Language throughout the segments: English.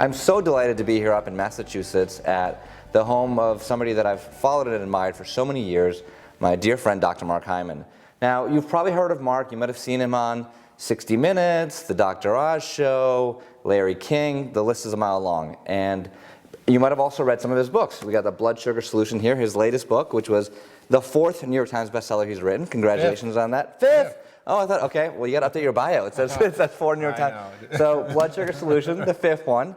I'm so delighted to be here up in Massachusetts at the home of somebody that I've followed and admired for so many years, my dear friend, Dr. Mark Hyman. Now, you've probably heard of Mark. You might have seen him on 60 Minutes, The Dr. Oz Show, Larry King. The list is a mile long. And you might have also read some of his books. We got The Blood Sugar Solution here, his latest book, which was the 4th New York Times bestseller he's written. Congratulations on that. 5th! Oh, I thought, okay, well, you got to update your bio. It says 4 New York Times. So, Blood Sugar Solution, the 5th one.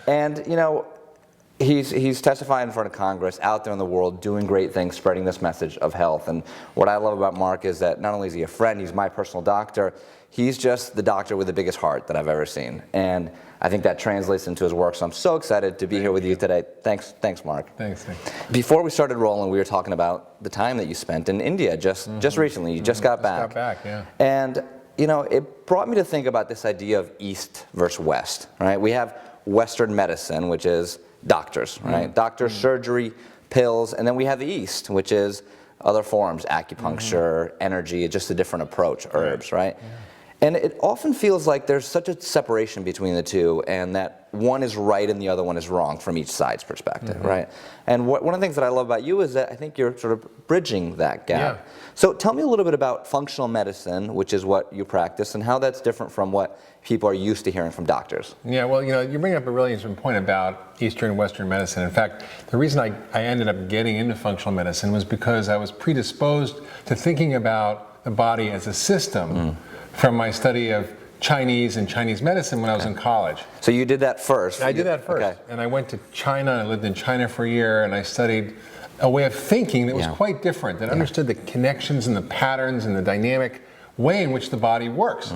And, you know, he's testifying in front of Congress, out there in the world, doing great things, spreading this message of health. And what I love about Mark is that not only is he a friend, he's my personal doctor, he's just the doctor with the biggest heart that I've ever seen. And I think that translates into his work, so I'm so excited to be here with you today. Thanks, Mark. Thanks. Before we started rolling, we were talking about the time that you spent in India just recently. You just got back. Yeah. And, you know, it brought me to think about this idea of East versus West, right? We have Western medicine, which is doctors, right? Doctors, surgery, pills, and then we have the East, which is other forms, acupuncture, energy, just a different approach, herbs, right? Yeah. And it often feels like there's such a separation between the two, and that one is right and the other one is wrong from each side's perspective, right? And one of the things that I love about you is that I think you're sort of bridging that gap. Yeah. So tell me a little bit about functional medicine, which is what you practice, and how that's different from what people are used to hearing from doctors. Yeah, well, you know, you bring up a really interesting point about Eastern and Western medicine. In fact, the reason I ended up getting into functional medicine was because I was predisposed to thinking about the body as a system from my study of Chinese and Chinese medicine when I was in college. So you did that first? I did that first. Okay. And I went to China, I lived in China for a year, and I studied a way of thinking that was quite different, that understood the connections and the patterns and the dynamic way in which the body works.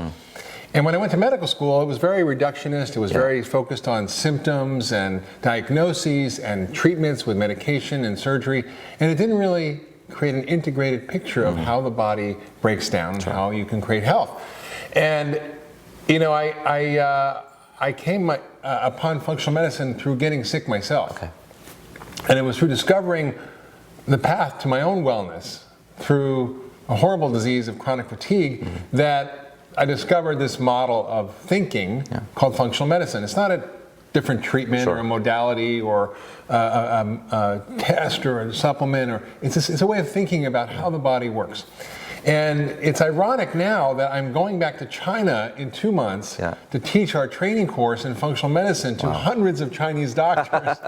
And when I went to medical school, it was very reductionist. It was very focused on symptoms and diagnoses and treatments with medication and surgery. And it didn't really create an integrated picture of how the body breaks down and how you can create health. And, you know, I came upon functional medicine through getting sick myself. Okay. And it was through discovering the path to my own wellness through a horrible disease of chronic fatigue that I discovered this model of thinking called functional medicine. It's not a different treatment or a modality or a test or a supplement, or it's a way of thinking about how the body works. And it's ironic now that I'm going back to China in 2 months to teach our training course in functional medicine to hundreds of Chinese doctors.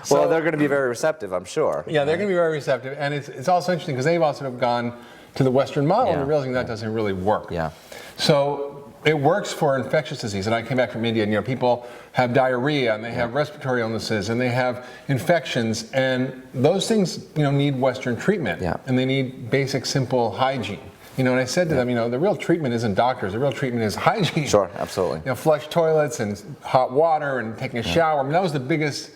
Well, they're going to be very receptive, I'm sure. Yeah, they're going to be very receptive. And it's also interesting because they've also gone to the Western model and realizing that doesn't really work. Yeah. So it works for infectious disease. And I came back from India, and, you know, people have diarrhea and they have respiratory illnesses and they have infections, and those things, you know, need Western treatment and they need basic, simple hygiene. You know, and I said to them, you know, the real treatment isn't doctors. The real treatment is hygiene. Sure, absolutely. You know, flush toilets and hot water and taking a shower. I mean, that was the biggest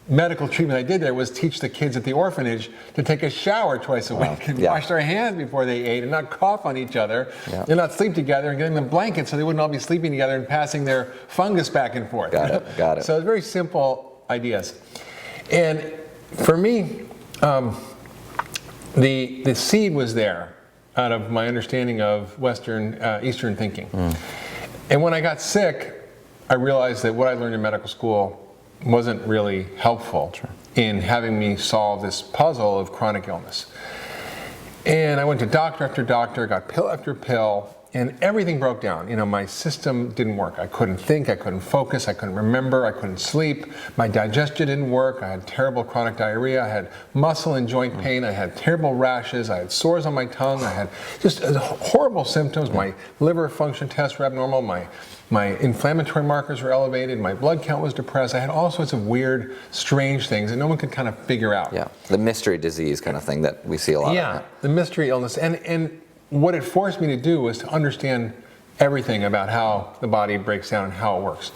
medical treatment I did there, was teach the kids at the orphanage to take a shower twice a week and wash their hands before they ate and not cough on each other and not sleep together, and getting them blankets so they wouldn't all be sleeping together and passing their fungus back and forth. Got it. So it's very simple ideas. And for me, the seed was there out of my understanding of Western, Eastern thinking. And when I got sick, I realized that what I learned in medical school wasn't really helpful in having me solve this puzzle of chronic illness. And I went to doctor after doctor, got pill after pill, and everything broke down. You know, my system didn't work. I couldn't think, I couldn't focus, I couldn't remember, I couldn't sleep. My digestion didn't work. I had terrible chronic diarrhea. I had muscle and joint pain. I had terrible rashes. I had sores on my tongue. I had just horrible symptoms. My liver function tests were abnormal. My inflammatory markers were elevated. My blood count was depressed. I had all sorts of weird, strange things that no one could kind of figure out. Yeah, the mystery disease kind of thing that we see a lot of. The mystery illness. And what it forced me to do was to understand everything about how the body breaks down and how it works.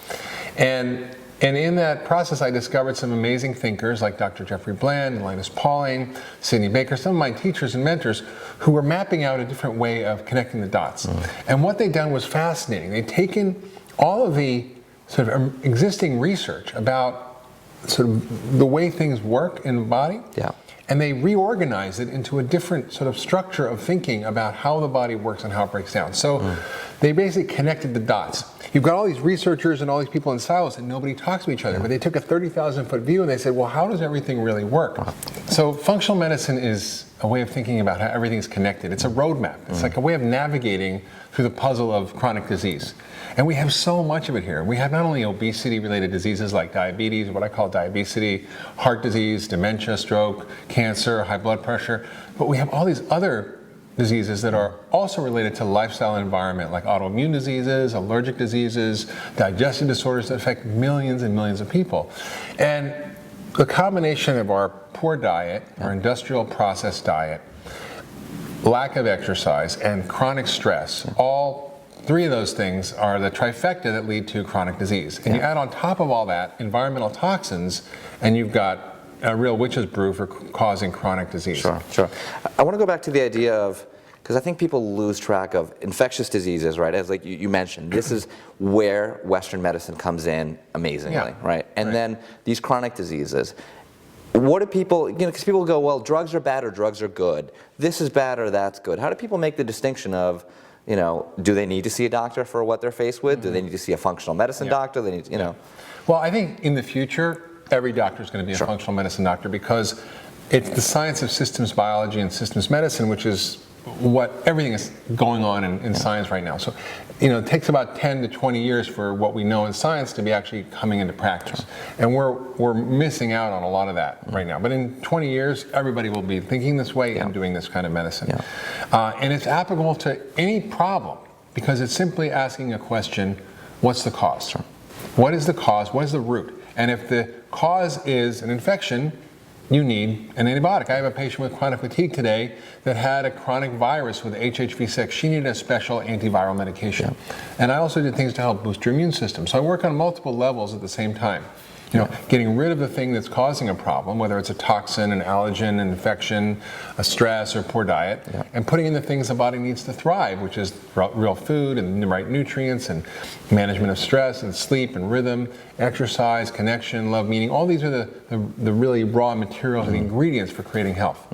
And in that process, I discovered some amazing thinkers like Dr. Jeffrey Bland, Linus Pauling, Sidney Baker, some of my teachers and mentors who were mapping out a different way of connecting the dots. And what they'd done was fascinating. They'd taken all of the sort of existing research about sort of the way things work in the body. Yeah. And they reorganize it into a different sort of structure of thinking about how the body works and how it breaks down. So they basically connected the dots. You've got all these researchers and all these people in silos and nobody talks to each other, but they took a 30,000-foot view and they said, well, how does everything really work? So functional medicine is a way of thinking about how everything's connected. It's a roadmap. It's like a way of navigating through the puzzle of chronic disease. And we have so much of it here. We have not only obesity-related diseases like diabetes, what I call diabesity, heart disease, dementia, stroke, cancer, high blood pressure, but we have all these other diseases that are also related to lifestyle and environment, like autoimmune diseases, allergic diseases, digestive disorders that affect millions and millions of people. And the combination of our poor diet, our industrial processed diet, lack of exercise, and chronic stress, all three of those things are the trifecta that lead to chronic disease. And you add on top of all that environmental toxins, and you've got a real witch's brew for causing chronic disease. Sure, sure. I want to go back to the idea of, because I think people lose track of infectious diseases, right? As like you mentioned, this is where Western medicine comes in amazingly, right? And then these chronic diseases. What do people, because people go, well, drugs are bad or drugs are good. This is bad or that's good. How do people make the distinction of, do they need to see a doctor for what they're faced with? Do they need to see a functional medicine doctor? They need to, Well, I think in the future, every doctor is going to be a functional medicine doctor because it's the science of systems biology and systems medicine, which is what everything is going on in science right now. So, it takes about 10 to 20 years for what we know in science to be actually coming into practice. And we're missing out on a lot of that right now. But in 20 years, everybody will be thinking this way and doing this kind of medicine. And it's applicable to any problem because it's simply asking a question, what's the cause? What is the cause? What is the root? And if the cause is an infection, you need an antibiotic. I have a patient with chronic fatigue today that had a chronic virus with HHV6. She needed a special antiviral medication. And I also did things to help boost your immune system. So I work on multiple levels at the same time. Getting rid of the thing that's causing a problem, whether it's a toxin, an allergen, an infection, a stress, or poor diet, and putting in the things the body needs to thrive, which is real food and the right nutrients and management of stress and sleep and rhythm, exercise, connection, love, meaning. All these are the really raw materials and ingredients for creating health.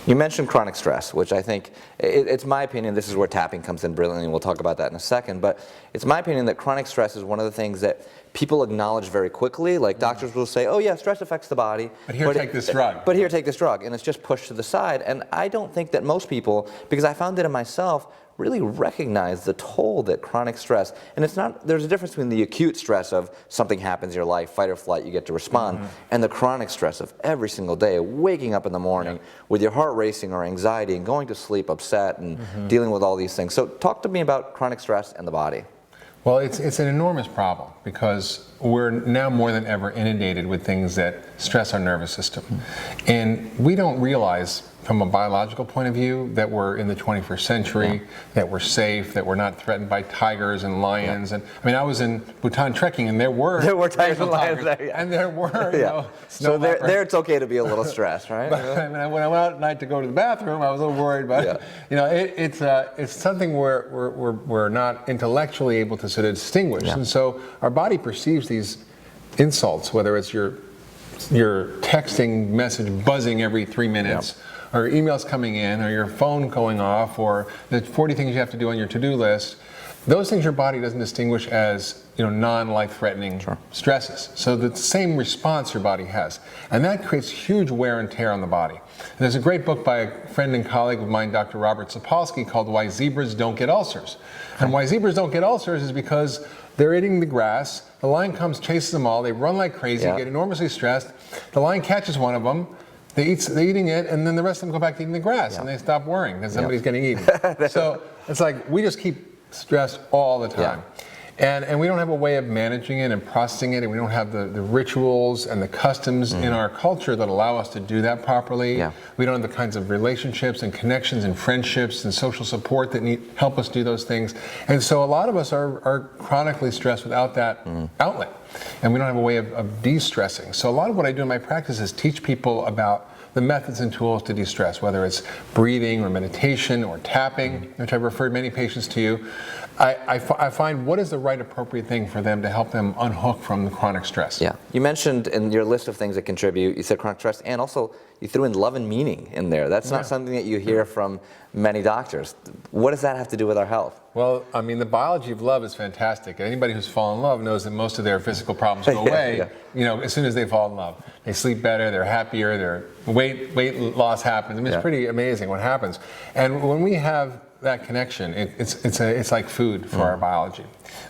You mentioned chronic stress, which I think, it's my opinion, this is where tapping comes in brilliantly, and we'll talk about that in a second, but it's my opinion that chronic stress is one of the things that people acknowledge very quickly. Like doctors will say, oh yeah, stress affects the body. But here, take this drug. But here, take this drug. And it's just pushed to the side. And I don't think that most people, because I found it in myself, really recognize the toll that chronic stress, and it's not, there's a difference between the acute stress of something happens in your life, fight or flight, you get to respond, and the chronic stress of every single day, waking up in the morning with your heart racing or anxiety and going to sleep upset and dealing with all these things. So talk to me about chronic stress and the body. Well, it's an enormous problem because we're now more than ever inundated with things that stress our nervous system. And we don't realize from a biological point of view that we're in the 21st century, that we're safe, that we're not threatened by tigers and lions. And I mean, I was in Bhutan trekking and there were tigers and lions there, and there were, so there it's okay to be a little stressed, right? But I mean, when I went out at night to go to the bathroom, I was a little worried about it's something where we're not intellectually able to sort of distinguish. And so our body perceives these insults, whether it's your texting message buzzing every 3 minutes, or emails coming in, or your phone going off, or the 40 things you have to do on your to-do list. Those things your body doesn't distinguish as non-life-threatening stresses. So the same response your body has. And that creates huge wear and tear on the body. And there's a great book by a friend and colleague of mine, Dr. Robert Sapolsky, called Why Zebras Don't Get Ulcers. And why zebras don't get ulcers is because they're eating the grass, the lion comes, chases them all, they run like crazy, get enormously stressed, the lion catches one of them, they're eating it, and then the rest of them go back to eating the grass, and they stop worrying because somebody's getting eaten. So it's like we just keep stressed all the time. And we don't have a way of managing it and processing it, and we don't have the rituals and the customs in our culture that allow us to do that properly. We don't have the kinds of relationships and connections and friendships and social support that help us do those things. And so a lot of us are chronically stressed without that outlet, and we don't have a way of de-stressing. So a lot of what I do in my practice is teach people about the methods and tools to de-stress, whether it's breathing or meditation or tapping, which I've referred many patients to you. I find what is the right appropriate thing for them to help them unhook from the chronic stress. Yeah. You mentioned in your list of things that contribute, you said chronic stress, and also you threw in love and meaning in there. That's not something that you hear from many doctors. What does that have to do with our health? Well, I mean, the biology of love is fantastic. Anybody who's fallen in love knows that most of their physical problems go away, as soon as they fall in love. They sleep better, they're happier, their weight loss happens. I mean, it's pretty amazing what happens. And when we have that connection, it's like food for our biology.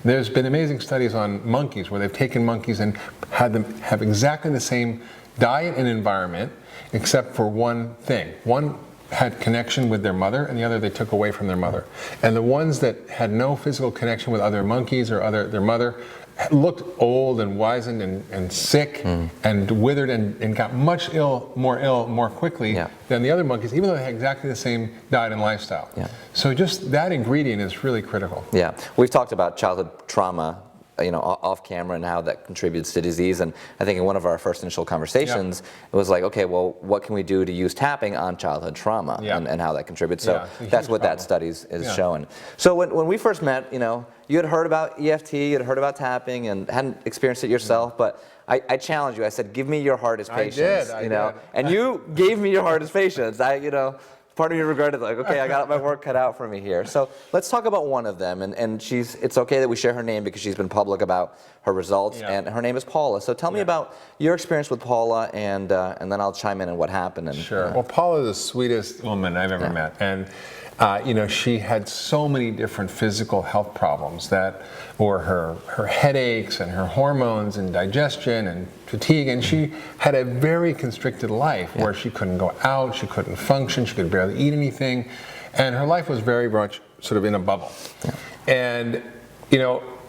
There's been amazing studies on monkeys where they've taken monkeys and had them have exactly the same diet and environment, except for one thing. One had connection with their mother, and the other they took away from their mother. And the ones that had no physical connection with other monkeys or their mother looked old and wizened and sick and withered and got much more ill more quickly than the other monkeys, even though they had exactly the same diet and lifestyle. So just that ingredient is really critical. Yeah, we've talked about childhood trauma, off camera, and how that contributes to disease. And I think in one of our first initial conversations, it was like, okay, well, what can we do to use tapping on childhood trauma and how that contributes? So that's what that study is showing. So when we first met, you had heard about EFT, you had heard about tapping, and hadn't experienced it yourself, but I challenged you. I said, give me your hardest patients. I did. And you gave me your hardest patients. Part of me regretted, like, okay, I got my work cut out for me here. So let's talk about one of them, and it's okay that we share her name because she's been public about her results, and her name is Paula. So tell me about your experience with Paula, and then I'll chime in on what happened. Sure. Well, Paula is the sweetest woman I've ever met, and she had so many different physical health problems that were her headaches and her hormones and digestion and fatigue, and she had a very constricted life where she couldn't go out, she couldn't function, she could barely eat anything, and her life was very much sort of in a bubble. And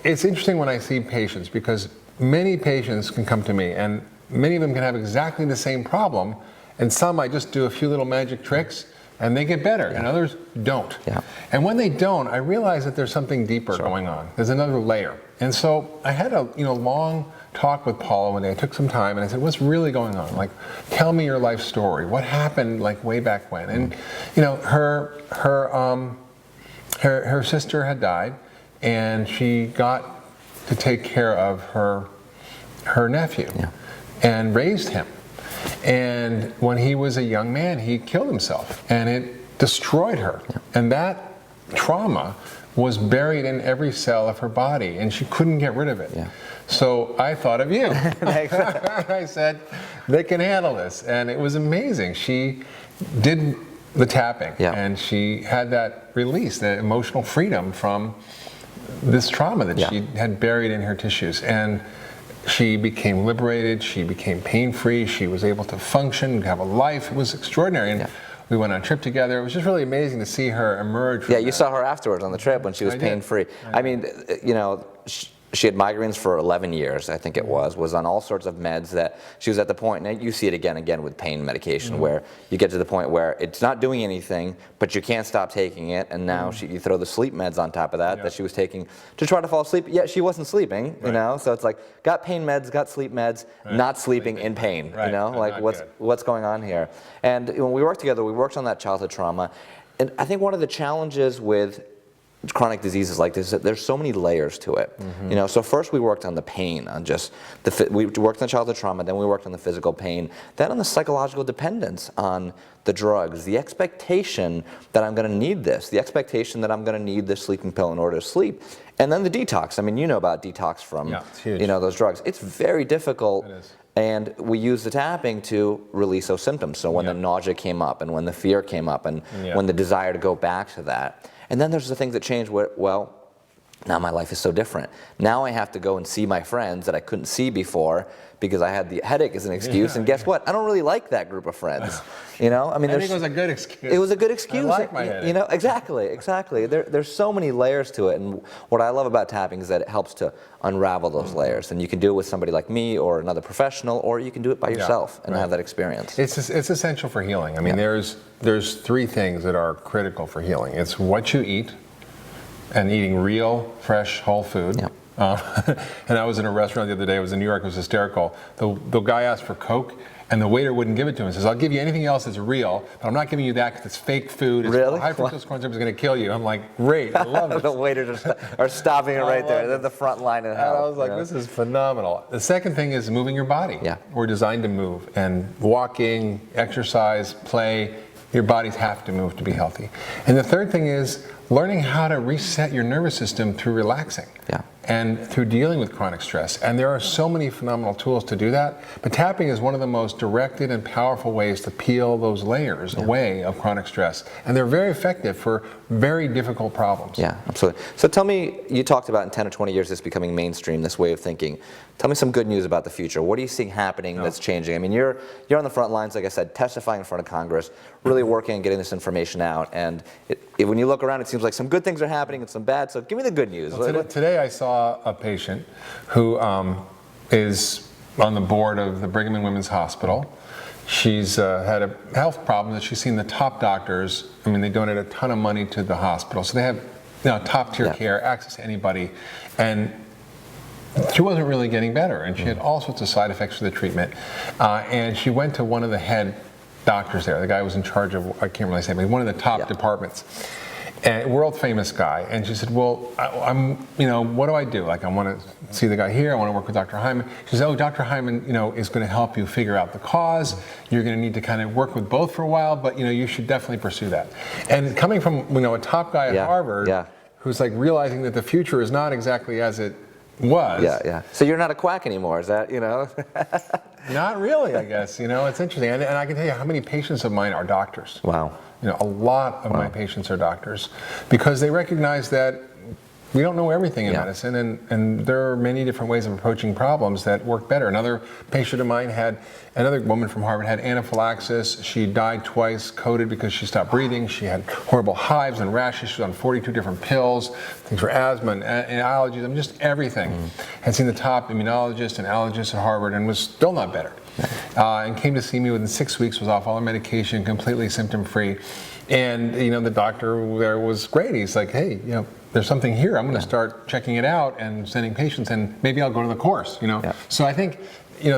it's interesting when I see patients, because many patients can come to me and many of them can have exactly the same problem, and some I just do a few little magic tricks and they get better, and others don't. And when they don't, I realize that there's something deeper going on. There's another layer. And so I had a long talk with Paula one day. I took some time and I said, what's really going on? Like, tell me your life story. What happened like way back when? And her sister had died, and she got to take care of her nephew and raised him. And when he was a young man, he killed himself, and it destroyed her. And that trauma was buried in every cell of her body, and she couldn't get rid of it. So I thought of you. I said, they can handle this. And it was amazing. She did the tapping, and she had that release, that emotional freedom from this trauma that she had buried in her tissues. And she became liberated, she became pain-free, she was able to function, have a life. It was extraordinary. And we went on a trip together. It was just really amazing to see her emerge from that. You saw her afterwards on the trip when she was pain-free. I mean, she had migraines for 11 years, I think it was on all sorts of meds that she was at the point, and you see it again with pain medication, where you get to the point where it's not doing anything, but you can't stop taking it, and now you throw the sleep meds on top of that she was taking to try to fall asleep, yet she wasn't sleeping, so it's like, got pain meds, got sleep meds, not sleeping in pain, like what's going on here? And when we worked together, we worked on that childhood trauma, and I think one of the challenges with chronic diseases like this, there's so many layers to it. So first we worked on the pain, on just we worked on childhood trauma, then we worked on the physical pain, then on the psychological dependence on the drugs, the expectation that I'm going to need this, the expectation that I'm going to need this sleeping pill in order to sleep, and then the detox. I mean, you know about detox from those drugs. It's very difficult. And we use the tapping to release those symptoms. So when the nausea came up, and when the fear came up, and when the desire to go back to that. And then there's the things that change where, well, now my life is so different. Now I have to go and see my friends that I couldn't see before because I had the headache as an excuse. And guess what? I don't really like that group of friends. I mean, I think it was a good excuse. It was a good excuse. I like my headache. Exactly. There's so many layers to it. And what I love about tapping is that it helps to unravel those layers. And you can do it with somebody like me or another professional, or you can do it by yourself and have that experience. It's essential for healing. I mean, there's three things that are critical for healing. It's what you eat, and eating real, fresh, whole food. And I was in a restaurant the other day. I was in New York. It was hysterical. The guy asked for Coke, And the waiter wouldn't give it to him. He says, I'll give you anything else that's real, but I'm not giving you that because it's fake food. It's Really? high fructose corn syrup is going to kill you. I'm like, great, I love it. The waiters are stopping it right there. They're the front line of hell. I was like, this is phenomenal. The second thing is moving your body. Yeah. We're designed to move, and walking, exercise, play, your bodies have to move to be healthy. And the third thing is learning how to reset your nervous system through relaxing. Yeah. And through dealing with chronic stress. And there are so many phenomenal tools to do that, but tapping is one of the most directed and powerful ways to peel those layers away of chronic stress. And they're very effective for very difficult problems. Yeah, absolutely. So tell me, you talked about in 10 or 20 years this becoming mainstream, this way of thinking. Tell me some good news about the future. What are you seeing happening that's changing? I mean, you're on the front lines, like I said, testifying in front of Congress, really working and getting this information out. And when you look around, it seems like some good things are happening and some bad. So give me the good news. Well, today I saw a patient who is on the board of the Brigham and Women's Hospital. She's had a health problem that she's seen the top doctors. I mean, they donate a ton of money to the hospital, so they have top tier care, access to anybody, and she wasn't really getting better, and she had all sorts of side effects for the treatment. And she went to one of the head doctors there. The guy was in charge of, I can't really say, but one of the top departments. And world famous guy, and she said, well, I'm, what do I do? Like, I want to see the guy here, I want to work with Dr. Hyman. She said, oh, Dr. Hyman, is going to help you figure out the cause. You're going to need to kind of work with both for a while, but, you should definitely pursue that. And coming from, a top guy at Harvard, who's like realizing that the future is not exactly as it was. Yeah. So you're not a quack anymore, is that, Not really, I guess. It's interesting. And I can tell you how many patients of mine are doctors. Wow. A lot of my patients are doctors because they recognize that we don't know everything in medicine, and there are many different ways of approaching problems that work better. Another patient of mine another woman from Harvard had anaphylaxis. She died twice, coded because she stopped breathing. She had horrible hives and rashes. She was on 42 different pills, things for asthma and allergies, just everything. Had seen the top immunologist and allergist at Harvard and was still not better. And came to see me within 6 weeks, was off all her medication, completely symptom-free. And, the doctor there was great. He's like, hey, there's something here. I'm going to start checking it out and sending patients, and maybe I'll go to the course, So I think,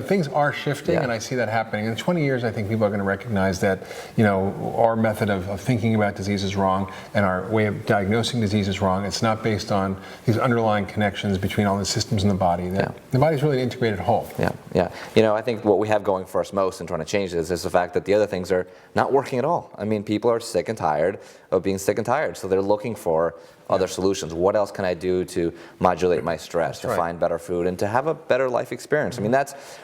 things are shifting, and I see that happening. In 20 years, I think people are going to recognize that, our method of thinking about disease is wrong, and our way of diagnosing disease is wrong. It's not based on these underlying connections between all the systems in the body. The body's really an integrated whole. Yeah. I think what we have going for us most in trying to change this is the fact that the other things are not working at all. I mean, people are sick and tired of being sick and tired, so they're looking for other solutions. What else can I do to modulate my stress, to find better food, and to have a better life experience? I mean,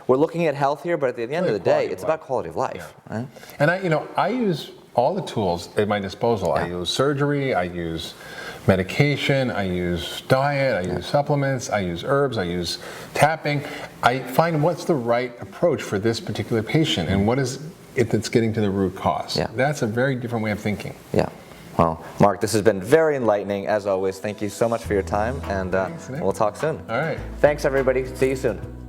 we're looking at health here, but at the end of the day, it's about quality of life. Right? And I use all the tools at my disposal. I use surgery, I use medication, I use diet, I use supplements, I use herbs, I use tapping. I find what's the right approach for this particular patient, and what is it that's getting to the root cause. That's a very different way of thinking. Well, Mark, this has been very enlightening, as always. Thank you so much for your time, and we'll talk soon. All right. Thanks, everybody. See you soon.